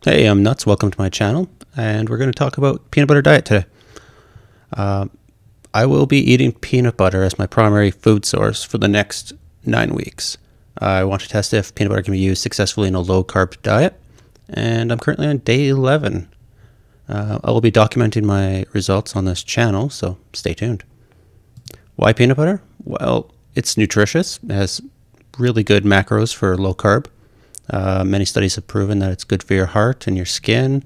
Hey, I'm Nuts. Welcome to my channel, and we're going to talk about peanut butter diet today. I will be eating peanut butter as my primary food source for the next 9 weeks. I want to test if peanut butter can be used successfully in a low-carb diet, and I'm currently on day 11. I will be documenting my results on this channel, so stay tuned. Why peanut butter? Well, it's nutritious. It has really good macros for low carb. Many studies have proven that it's good for your heart and your skin.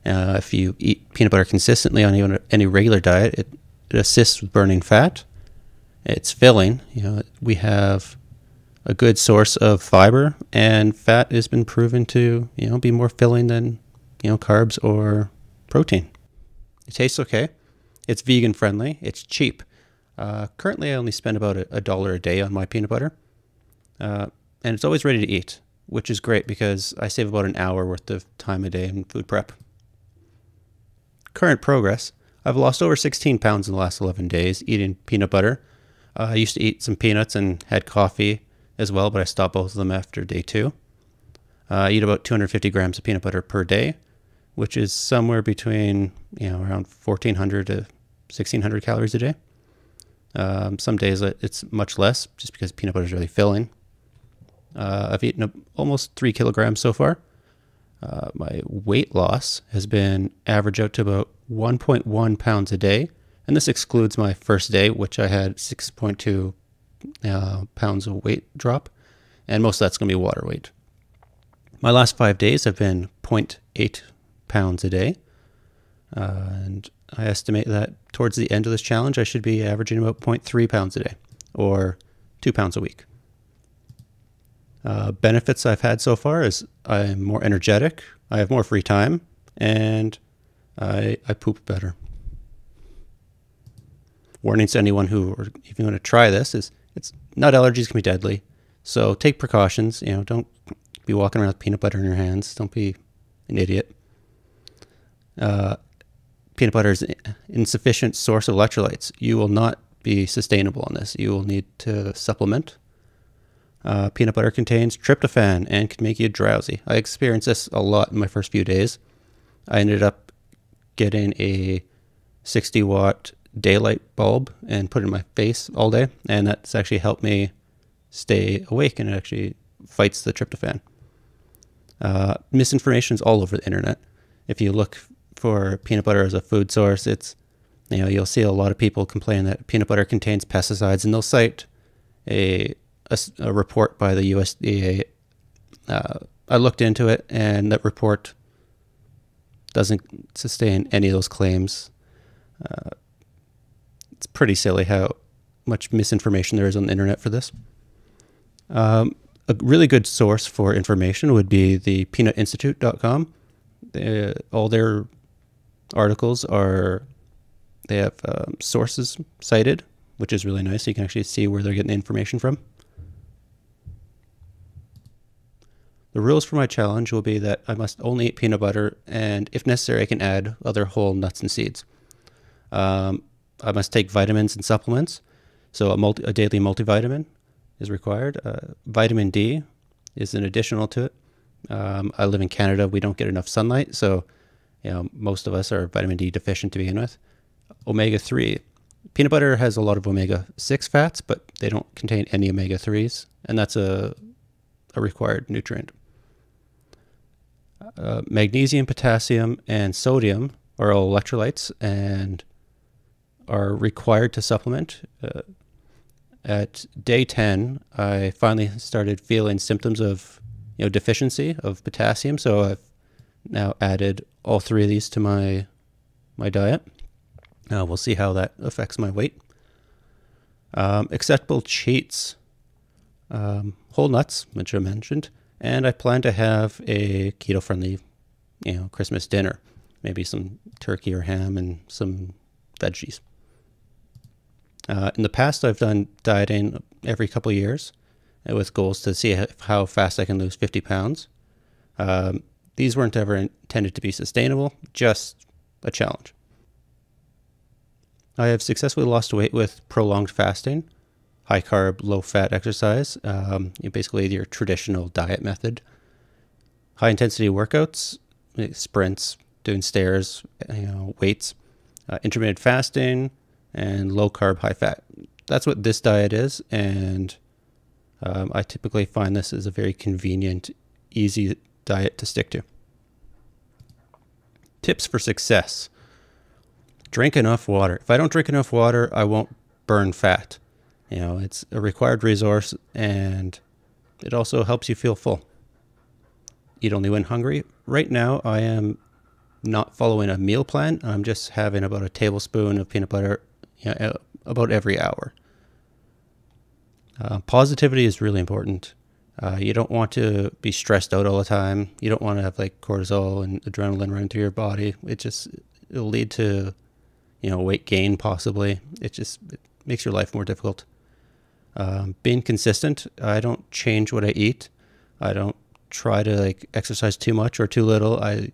If you eat peanut butter consistently on even any regular diet, it assists with burning fat. It's filling. We have a good source of fiber, and fat has been proven to be more filling than carbs or protein. It tastes okay. It's vegan friendly. It's cheap. Currently, I only spend about $1 a day on my peanut butter, and it's always ready to eat, which is great because I save about an hour worth of time a day in food prep. Current progress: I've lost over 16 pounds in the last 11 days eating peanut butter. I used to eat some peanuts and had coffee as well, but I stopped both of them after day 2. I eat about 250 grams of peanut butter per day, which is somewhere between around 1,400 to 1,600 calories a day. Some days it's much less just because peanut butter is really filling. I've eaten almost 3 kilograms so far. My weight loss has been average out to about 1.1 pounds a day, and this excludes my first day, which I had 6.2 pounds of weight drop, and most of that's going to be water weight. My last 5 days have been 0.8 pounds a day, and I estimate that towards the end of this challenge, I should be averaging about 0.3 pounds a day, or 2 pounds a week. Benefits I've had so far is I'm more energetic, I have more free time, and I poop better. Warnings to anyone who are even going to try this is nut allergies can be deadly, so take precautions. Don't be walking around with peanut butter in your hands. Don't be an idiot. Peanut butter is an insufficient source of electrolytes. You will not be sustainable on this. You will need to supplement. Peanut butter contains tryptophan and can make you drowsy. I experienced this a lot in my first few days. I ended up getting a 60-watt daylight bulb and put it in my face all day, and that's actually helped me stay awake, and it actually fights the tryptophan. Misinformation is all over the internet. If you look for peanut butter as a food source, you'll see a lot of people complain that peanut butter contains pesticides, and they'll cite a report by the USDA. I looked into it, and that report doesn't sustain any of those claims. It's pretty silly how much misinformation there is on the internet for this. A really good source for information would be the peanutinstitute.com. All their articles they have sources cited, which is really nice. You can actually see where they're getting the information from. The rules for my challenge will be that I must only eat peanut butter, and if necessary, I can add other whole nuts and seeds. I must take vitamins and supplements, so a daily multivitamin is required. Vitamin D is an additional to it. I live in Canada. We don't get enough sunlight, so most of us are vitamin D deficient to begin with. Omega-3. Peanut butter has a lot of omega-6 fats, but they don't contain any omega-3s, and that's a required nutrient. Magnesium, potassium, and sodium are all electrolytes and are required to supplement. At day 10, I finally started feeling symptoms of deficiency of potassium, so I've now added all 3 of these to my diet. We'll see how that affects my weight. Acceptable cheats: whole nuts, which I mentioned, and I plan to have a keto-friendly, Christmas dinner, maybe some turkey or ham and some veggies. In the past, I've done dieting every couple of years with goals to see how fast I can lose 50 pounds. These weren't ever intended to be sustainable, just a challenge. I have successfully lost weight with prolonged fasting, high carb, low fat exercise, basically your traditional diet method. High intensity workouts sprints, doing stairs, weights, intermittent fasting, and low carb, high fat. That's what this diet is, and I typically find this is a very convenient, easy diet to stick to. Tips for success. Drink enough water. If I don't drink enough water, I won't burn fat. It's a required resource, and it also helps you feel full. Eat only when hungry. Right now, I am not following a meal plan. I'm just having about a tablespoon of peanut butter about every hour. Positivity is really important. You don't want to be stressed out all the time. You don't want to have like cortisol and adrenaline running through your body. It'll lead to, weight gain possibly. It makes your life more difficult. Being consistent. I don't change what I eat. I don't try to exercise too much or too little. I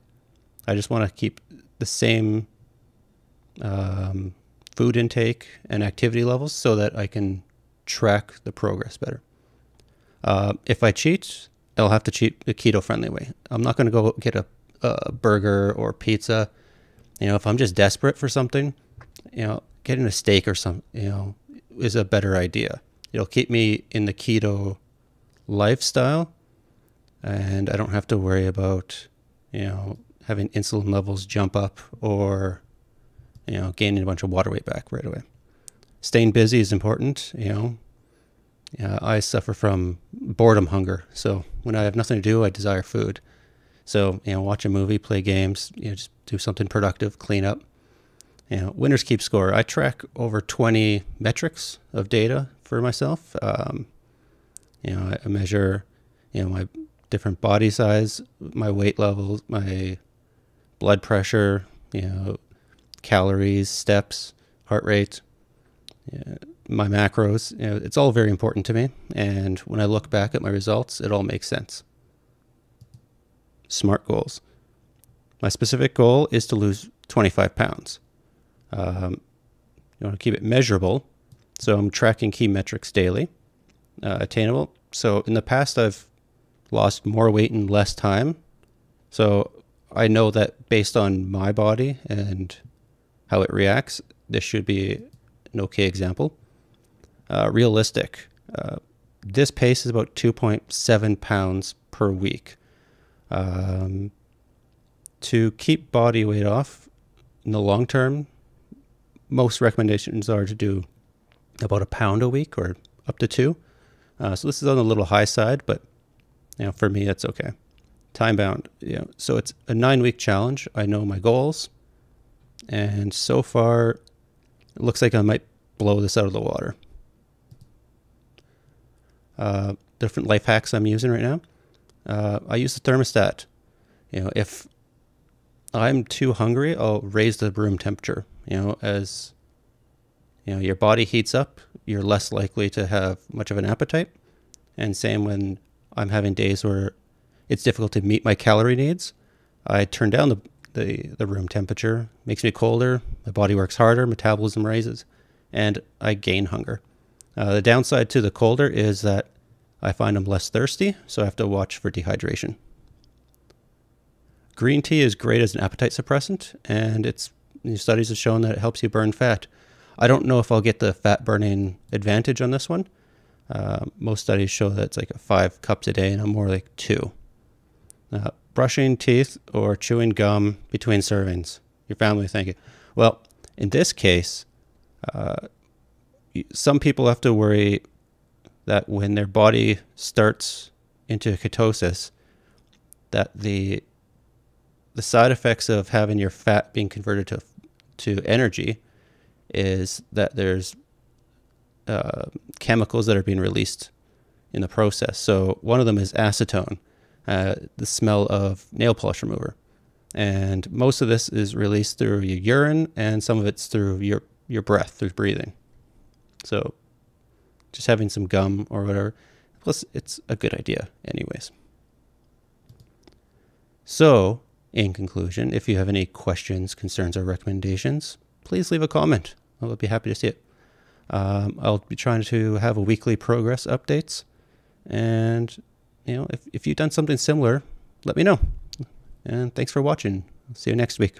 just want to keep the same food intake and activity levels so that I can track the progress better. If I cheat, I'll have to cheat the keto-friendly way. I'm not going to go get a burger or pizza. If I'm just desperate for something, getting a steak or something, is a better idea. It'll keep me in the keto lifestyle, and I don't have to worry about, having insulin levels jump up or, gaining a bunch of water weight back right away. Staying busy is important. I suffer from boredom hunger. So when I have nothing to do, I desire food. So, watch a movie, play games, just do something productive, clean up. Winners keep score. I track over 20 metrics of data for myself. I measure, my different body size, my weight levels, my blood pressure, calories, steps, heart rate, my macros. It's all very important to me. And when I look back at my results, it all makes sense. SMART goals. My specific goal is to lose 25 pounds. You want to keep it measurable. So I'm tracking key metrics daily, attainable. So in the past, I've lost more weight in less time. So I know that based on my body and how it reacts, this should be an okay example. Realistic. This pace is about 2.7 pounds per week. To keep body weight off in the long term, most recommendations are to do about 1 pound a week or up to 2. So this is on the little high side, but for me, that's okay. Time bound. So it's a 9-week challenge. I know my goals, and so far, it looks like I might blow this out of the water. Different life hacks I'm using right now. I use the thermostat. If I'm too hungry, I'll raise the room temperature. As your body heats up, you're less likely to have much of an appetite. And same when I'm having days where it's difficult to meet my calorie needs, I turn down the room temperature. Makes me colder. My body works harder. Metabolism raises, and I gain hunger. The downside to the colder is that I find I'm less thirsty, so I have to watch for dehydration. Green tea is great as an appetite suppressant, and studies have shown that it helps you burn fat. I don't know if I'll get the fat burning advantage on this one. Most studies show that it's like 5 cups a day, and I'm more like 2. Brushing teeth or chewing gum between servings. Your family thank you. Well, in this case, some people have to worry that when their body starts into ketosis, that the side effects of having your fat being converted to energy is that there's chemicals that are being released in the process. So one of them is acetone, the smell of nail polish remover. And most of this is released through your urine, and some of it's through your breath, through breathing. So just having some gum or whatever, plus it's a good idea anyways. So, in conclusion, if you have any questions, concerns, or recommendations, please leave a comment. I'll be happy to see it. I'll be trying to have a weekly progress updates. And, if you've done something similar, let me know. And thanks for watching. See you next week.